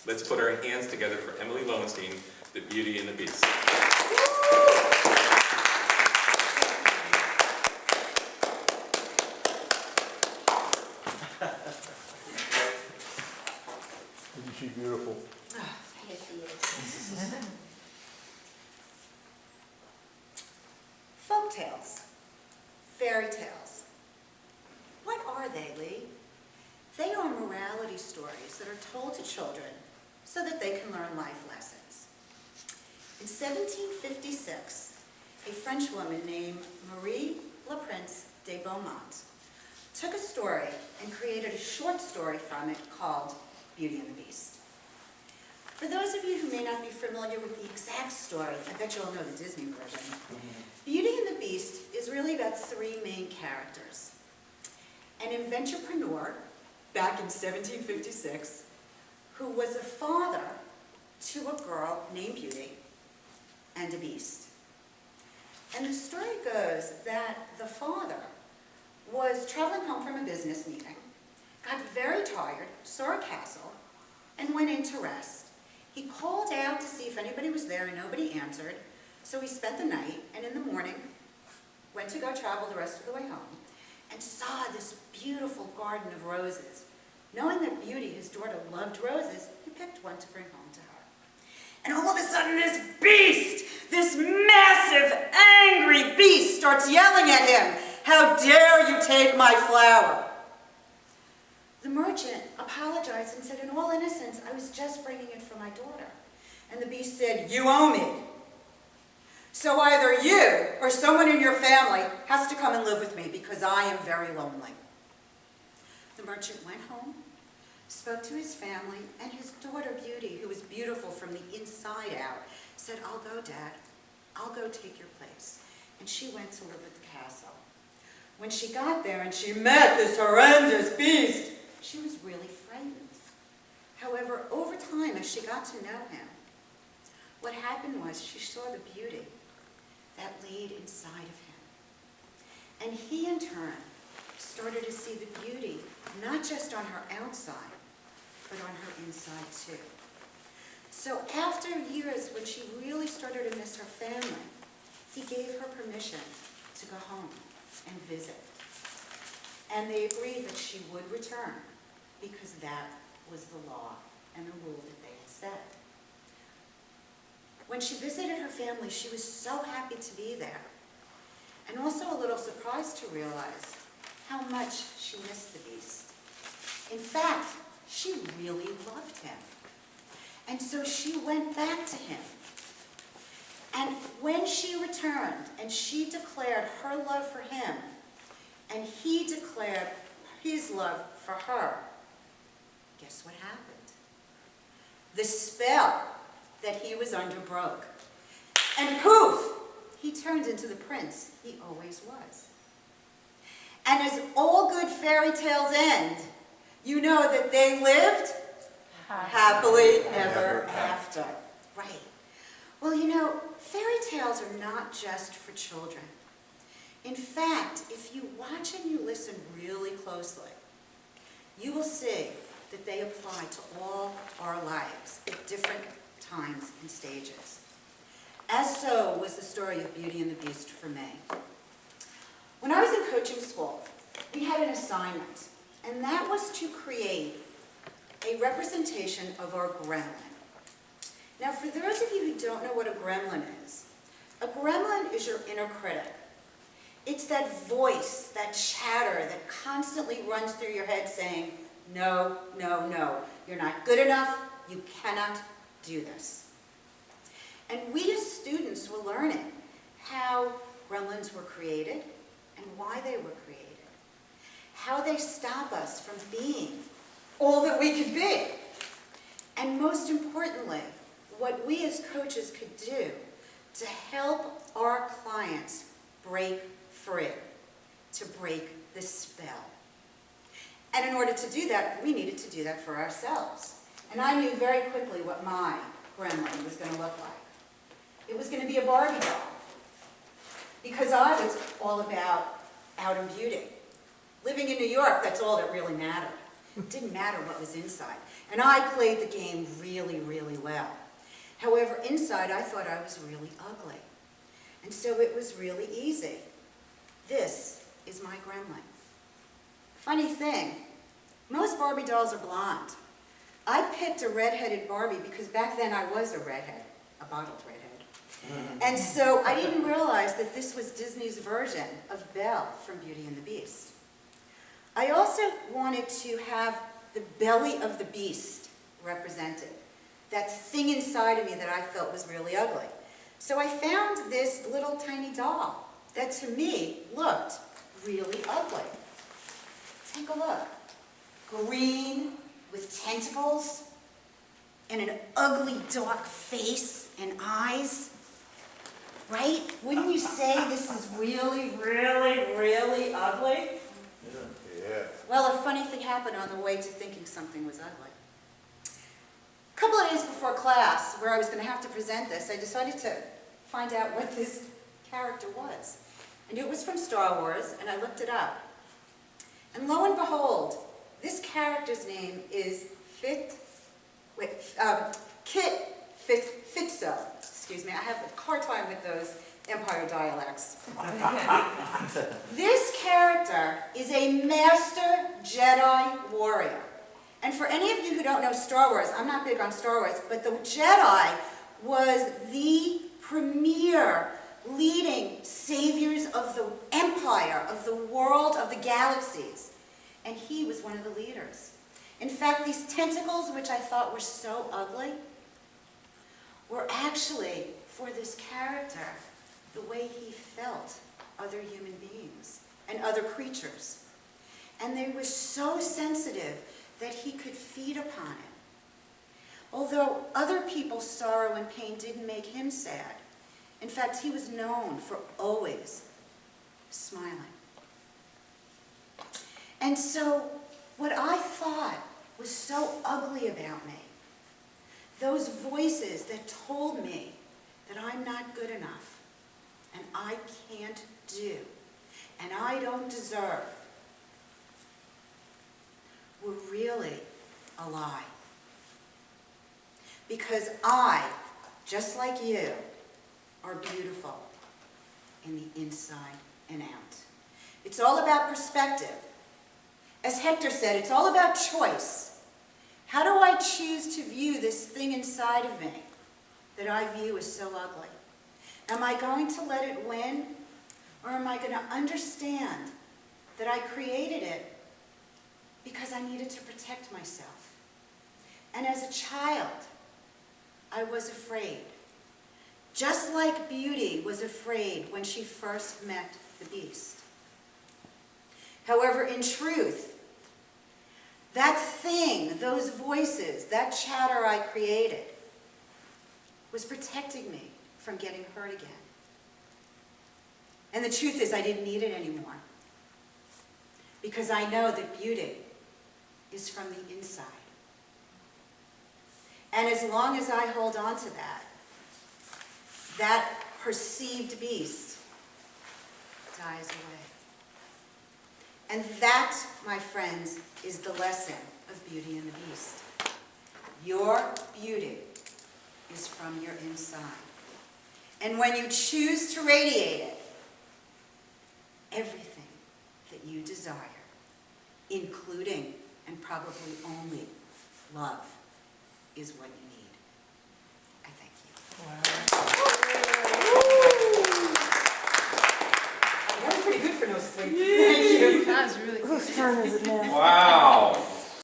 Let's put our hands together for Emily Lowenstein, the Beauty and the Beast. Isn't she beautiful? Oh, yes, she is. Folk tales, fairy tales. What are they, Lee? They are morality stories that are told to children so that they can learn life lessons. In 1756, a French woman named Marie Le Prince de Beaumont took a story and created a short story from it called Beauty and the Beast. For those of you who may not be familiar with the exact story, I bet you all know the Disney version. Beauty and the Beast is really about three main characters. An inventorpreneur, back in 1756, who was a father to a girl named Beauty and a Beast. And the story goes that the father was traveling home from a business meeting, got very tired, saw a castle, and went in to rest. He called out to see if anybody was there and nobody answered, so he spent the night and in the morning went to go travel the rest of the way home and saw this beautiful garden of roses. Knowing that Beauty, his daughter, loved roses, he picked one to bring home to her. And all of a sudden this beast, this massive, angry beast starts yelling at him, "How dare you take my flower?" The merchant apologized and said, in all innocence, "I was just bringing it for my daughter." And the beast said, "You owe me. So either you or someone in your family has to come and live with me because I am very lonely." The merchant went home, spoke to his family, and his daughter Beauty, who was beautiful from the inside out, said, "I'll go, Dad. I'll go take your place." And she went to live at the castle. When she got there and she met this horrendous beast, she was really frightened. However, over time, as she got to know him, what happened was she saw the beauty that laid inside of him. And he, in turn, started to see the beauty, not just on her outside, but on her inside too. So after years, when she really started to miss her family, he gave her permission to go home and visit. And they agreed that she would return because that was the law and the rule that they had set. When she visited her family, she was so happy to be there, and also a little surprised to realize how much she missed the beast. In fact, she really loved him. And so she went back to him. And when she returned and she declared her love for him, and he declared his love for her, guess what happened? The spell that he was under broke. And poof, he turned into the prince he always was. And as all good fairy tales end, you know that they lived happily ever after. Right. Well, you know, fairy tales are not just for children. In fact, if you watch and you listen really closely, you will see that they apply to all our lives at different times and stages. As so was the story of Beauty and the Beast for me. When I was in coaching school, we had an assignment, and that was to create a representation of our gremlin. Now, for those of you who don't know what a gremlin is your inner critic. It's that voice, that chatter that constantly runs through your head saying, "No, no, no, you're not good enough, you cannot do this." And we as students were learning how gremlins were created and why they were created, how they stop us from being all that we could be, and most importantly, what we as coaches could do to help our clients break free, to break the spell. And in order to do that, we needed to do that for ourselves. And I knew very quickly what my gremlin was going to look like. It was going to be a Barbie doll, because I was all about outer beauty. Living in New York, that's all that really mattered. It didn't matter what was inside. and I played the game really, really well. However, inside I thought I was really ugly. And so it was really easy. This is my gremlin. Funny thing, most Barbie dolls are blonde. I picked a redheaded Barbie because back then I was a redhead, a bottled redhead. And so I didn't realize that this was Disney's version of Belle from Beauty and the Beast. I also wanted to have the belly of the beast represented, that thing inside of me that I felt was really ugly. So I found this little tiny doll that to me looked really ugly. Take a look. Green with tentacles and an ugly dark face and eyes. Right? Wouldn't you say this is really, really, really ugly? Yeah. Well, a funny thing happened on the way to thinking something was ugly. A couple of days before class, where I was going to have to present this, I decided to find out what this character was. And it was from Star Wars, and I looked it up. And lo and behold, this character's name is Kit Fisto. Excuse me, I have a hard time with those Empire dialects. This character is a master Jedi warrior. And for any of you who don't know Star Wars, I'm not big on Star Wars, but the Jedi was the premier leading saviors of the empire, of the world, of the galaxies. And he was one of the leaders. In fact, these tentacles, which I thought were so ugly, were actually, for this character, the way he felt other human beings and other creatures. And they were so sensitive that he could feed upon it. Although other people's sorrow and pain didn't make him sad. In fact, he was known for always smiling. And so, what I thought was so ugly about me, those voices that told me that I'm not good enough, and I can't do, and I don't deserve, were really a lie. Because I, just like you, are beautiful in the inside and out. It's all about perspective. As Hector said, it's all about choice. How do I choose to view this thing inside of me that I view as so ugly? Am I going to let it win? Or am I going to understand that I created it because I needed to protect myself? And as a child, I was afraid. Just like Beauty was afraid when she first met the Beast. However, in truth, that thing, those voices, that chatter I created was protecting me from getting hurt again. And the truth is, I didn't need it anymore. Because I know that beauty is from the inside. And as long as I hold on to that, that perceived beast dies away. And that, my friends, is the lesson of Beauty and the Beast. Your beauty is from your inside. And when you choose to radiate it, everything that you desire, including and probably only love, is what you need. I thank you. That was pretty good for no sleep. Thank you. That was really cool. Whose turn is it now? Wow.